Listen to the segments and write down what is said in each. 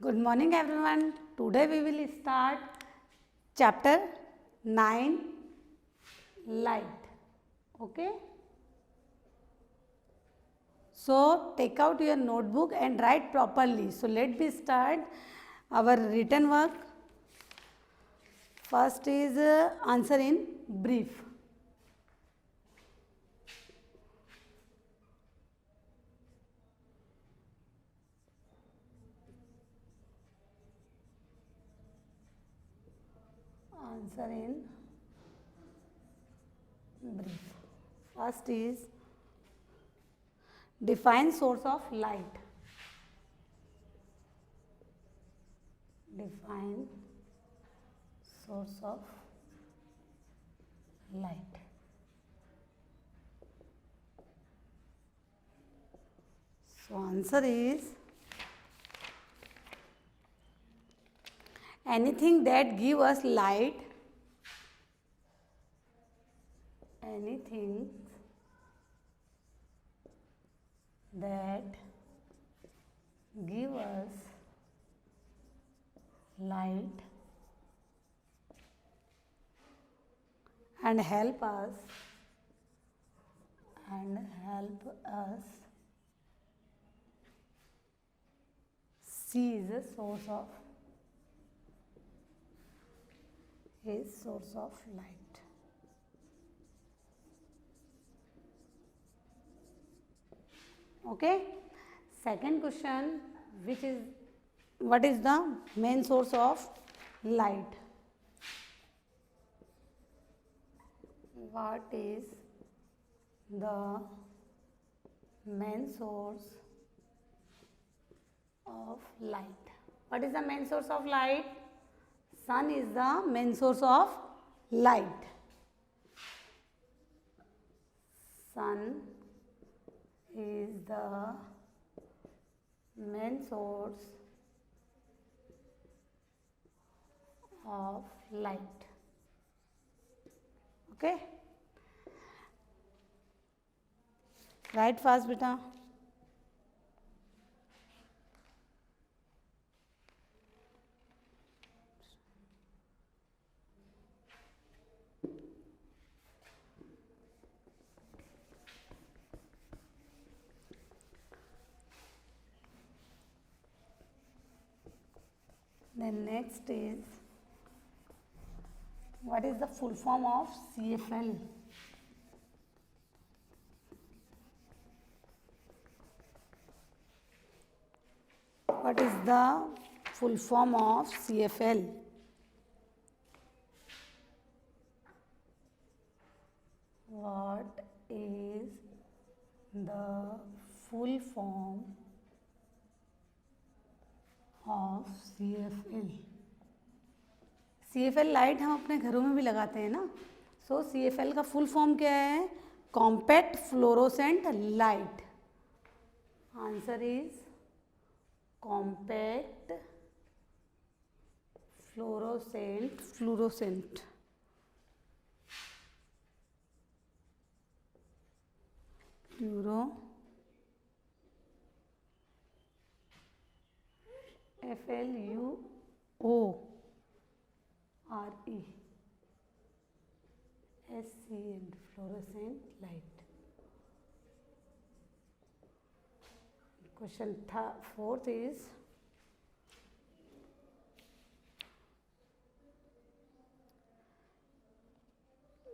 Good morning everyone. Today we will start chapter 9 light. Okay. So take out your notebook and write properly. So let me start our written work. First is answer in brief. Answer in brief. First is define source of light. Define source of light. So answer is anything that give us light. Anything that give us light and help us see the source of light. Okay. Second question, which is what is the main source of light? What is the main source of light? What is the main source of light? Sun is the main source of light. Sun is the main source of light. Okay. Write fast, beta. Then next is, what is the full form of CFL? What is the full form of CFL? What is the full form of CFL? CFL light हम अपने घरों में भी लगाते हैं ना. सो CFL का full form क्या है? Compact fluorescent light. Answer is compact fluorescent FLUORESCENT fluorescent light. Question fourth is,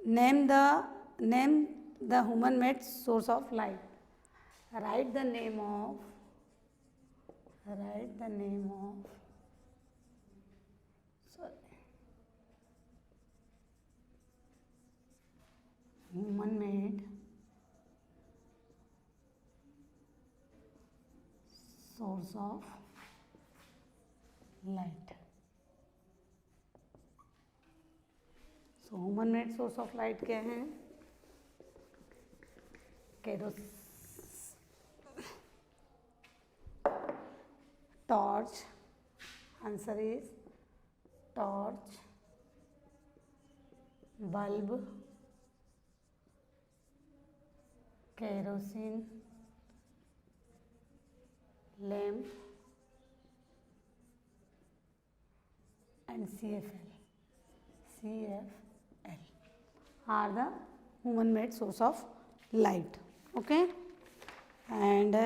name the human made source of light. Write the name of human made source of light. So human made source of light क्या है? torch. Answer is torch, bulb, kerosene, lamp, and CFL. CFL are the human made source of light. Okay, and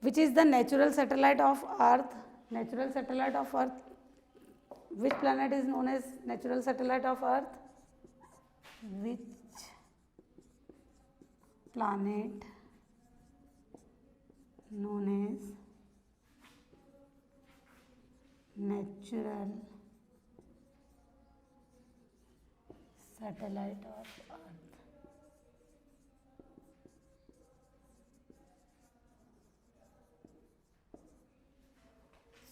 which is the natural satellite of Earth? Natural satellite of Earth. Which planet is known as natural satellite of Earth? Which planet known as natural satellite of Earth?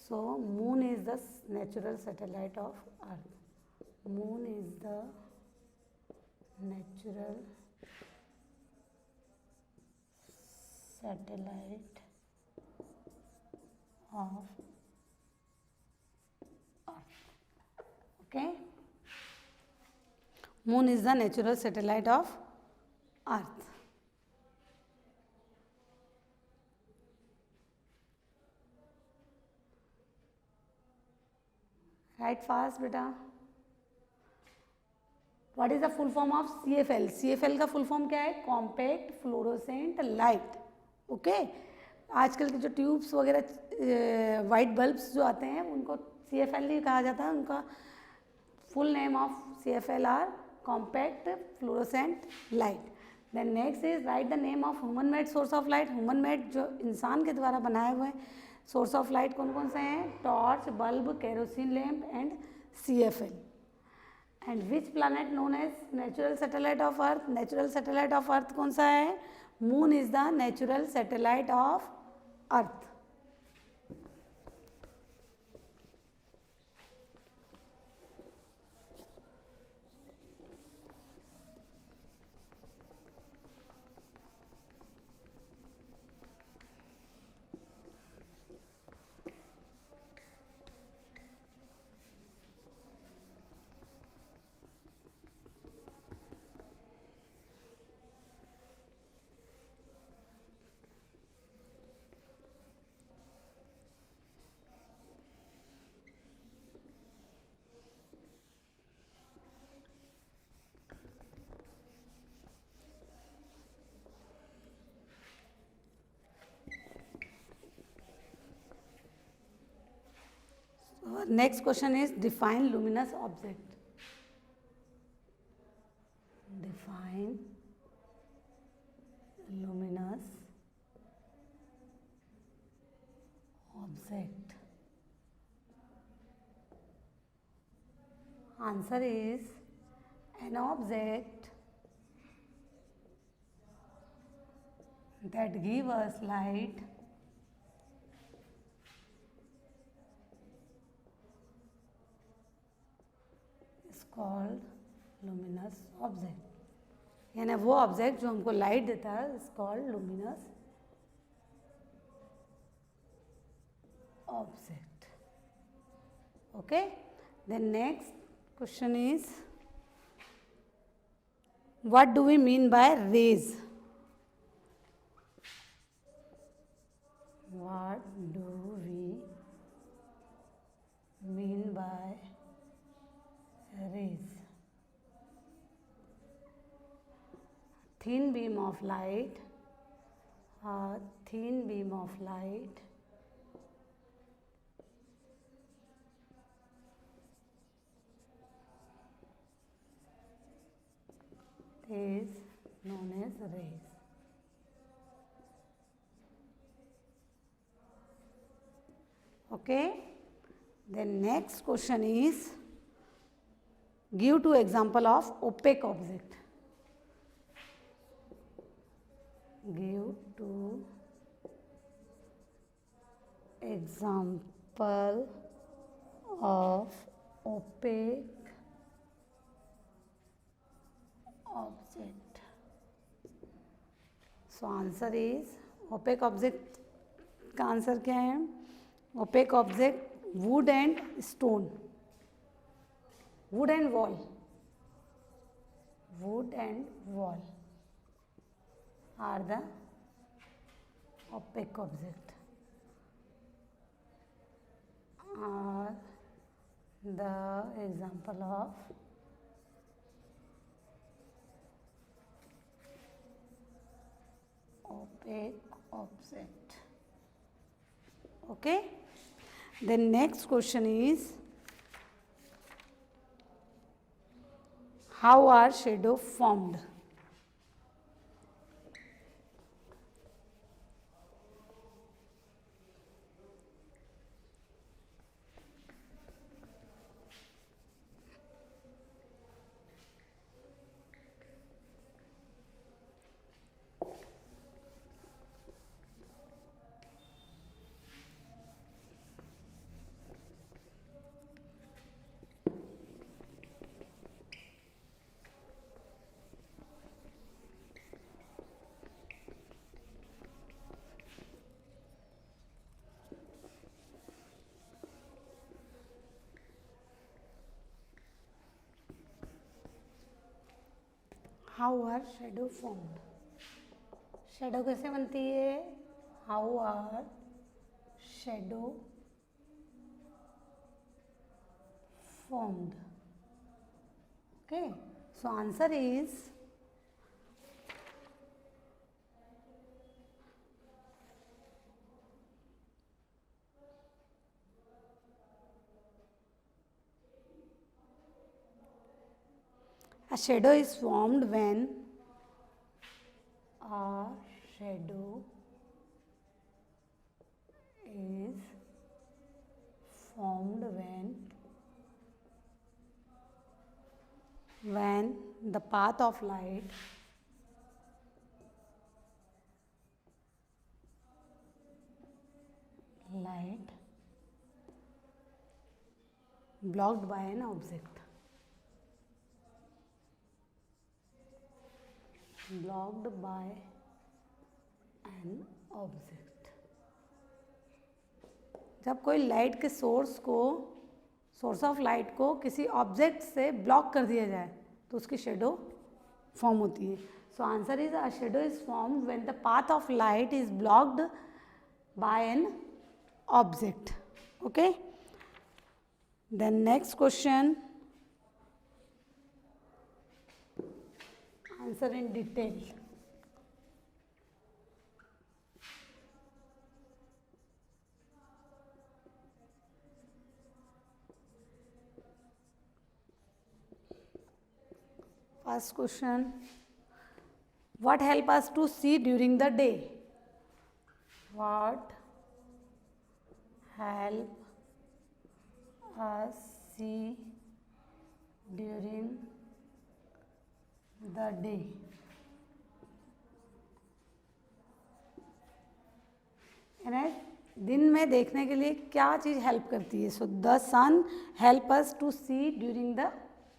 So moon is the natural satellite of Earth. Moon is the natural satellite of Earth. Okay. Moon is the natural satellite of Earth. Write fast बेटा. What is the full form of CFL? CFL का full form क्या है? Compact Fluorescent Light. Okay? आजकल के जो tubes वगैरह white bulbs जो आते हैं उनको CFL ही कहा जाता है. उनका full name of CFL are Compact Fluorescent Light. Then next is write the name of human made source of light. Human made जो इंसान के द्वारा बनाए हुए सोर्स ऑफ लाइट कौन कौन से हैं? Torch, bulb, kerosene lamp and CFL. And which planet known as natural satellite of earth? Natural satellite of earth कौन सा है? Moon is the natural satellite of earth. Next question is define luminous object. Define luminous object. Answer is an object that gives us light is called luminous object. यानी वो object जो हमको light देता है is called luminous object. Okay. Then next question is what do we mean by rays? What do we mean by rays? Thin beam of light. A thin beam of light is known as rays. Okay. The next question is give two example of opaque object. Give two example of opaque object. So answer is opaque object का answer क्या है? Opaque object, wood and stone, wood and wall, wood and wall are the opaque object. are the example of opaque object. Okay. The next question is, how are shadow formed? How are shadow formed? Shadow कैसे बनती है? How are shadow formed? Okay, so answer is a shadow is formed when a shadow is formed when the path of light blocked by an object. Blocked by an object. जब कोई light के source of light को किसी object से block कर दिया जाए तो उसकी शेडो फॉर्म होती है. So answer is a shadow is formed when the path of light is blocked by an object. Okay, then next question, answer in detail. First question, what help us to see during the day? What help us see during the day? यानी दिन में देखने के लिए क्या चीज़ help करती है? So the sun help us to see during the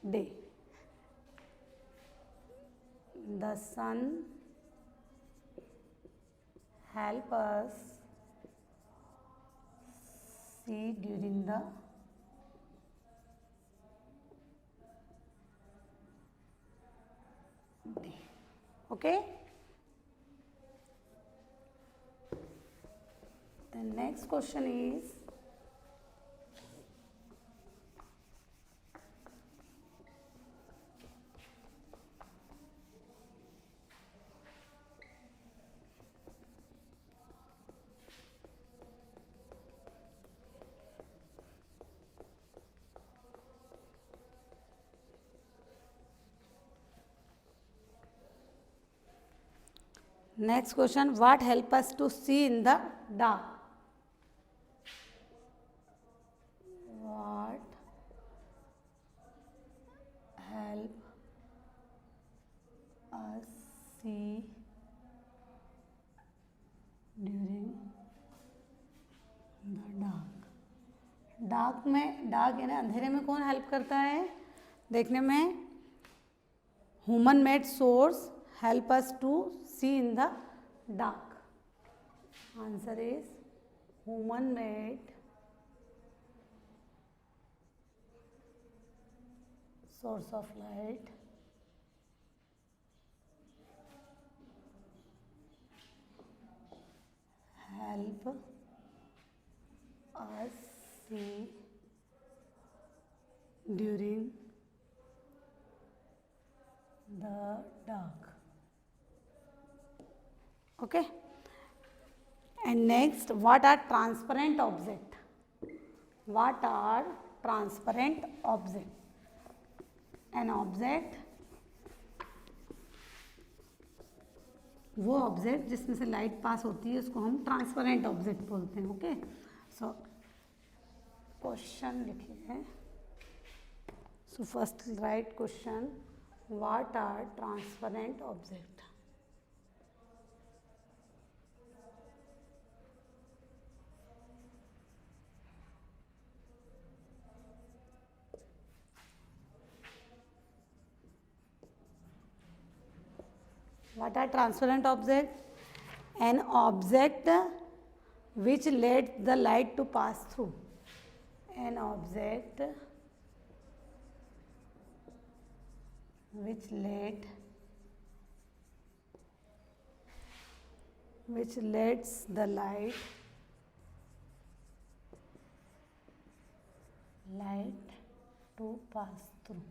डे. The sun help us see during the day. Okay, the next question is, next question, what help us to see in the dark? What help us see during the dark? Dark यानी अंधेरे में कौन help करता है देखने में? Human made source help us to see in the dark. Answer is human made source of light help us see during the dark. Okay. And next, what are transparent object? What are transparent object? An object, वो object जिसमें से light pass होती है उसको हम transparent object बोलते हैं. Okay. So question लिखिए. So first write question, what are transparent object? What are transparent objects? An object which lets the light to pass through. An object which lets the light to pass through.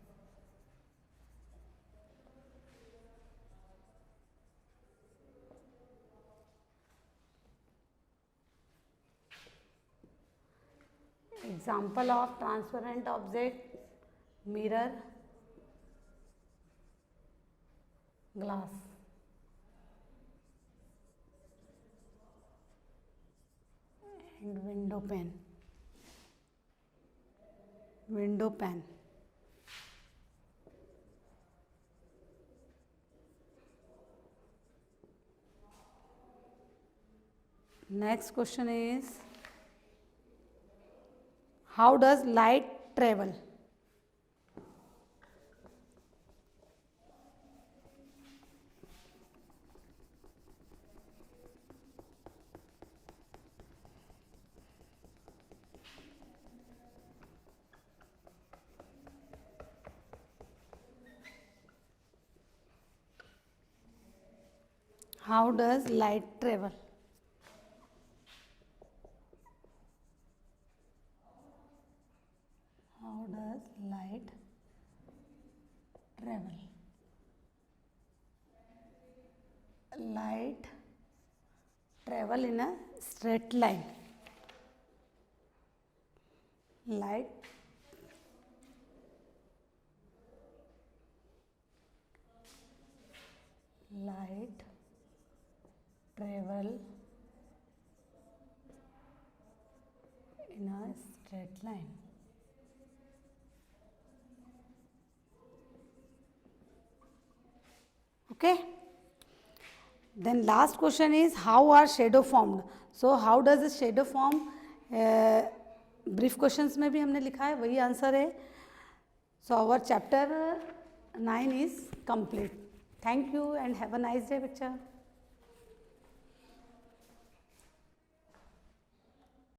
Example of transparent object: mirror, glass. And window pane. Next question is, how does light travel? How does light travel? How does light travel? Light travel in a straight line. Light travel in a straight line. Okay. Then last question is, how are shadow formed? So how does the shadow form? Brief questions में भी हमने लिखा है, वही answer है. So our chapter 9 is complete. Thank you and have a nice day बच्चा.